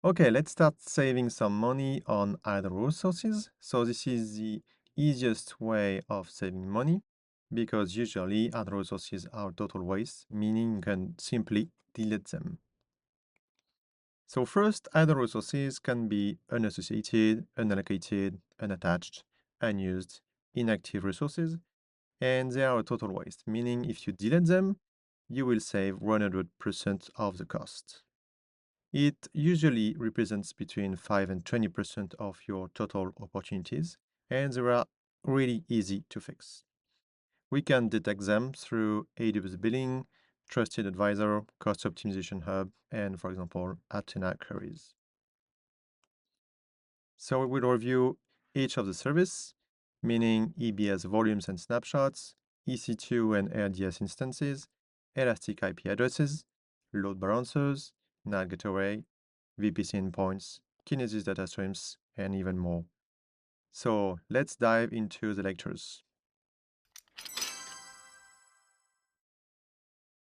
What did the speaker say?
Okay, let's start saving some money on idle resources. So this is the easiest way of saving money because usually idle resources are total waste, meaning you can simply delete them. So first, idle resources can be unassociated, unallocated, unattached, unused, inactive resources, and they are a total waste, meaning if you delete them, you will save 100% of the cost. It usually represents between 5 and 20% of your total opportunities, and they are really easy to fix. We can detect them through AWS Billing, Trusted Advisor, Cost Optimization Hub, and, for example, Athena queries. So we will review each of the service, meaning EBS volumes and snapshots, EC2 and RDS instances, elastic IP addresses, load balancers, NAT array, VPC endpoints, Kinesis data streams, and even more. So let's dive into the lectures.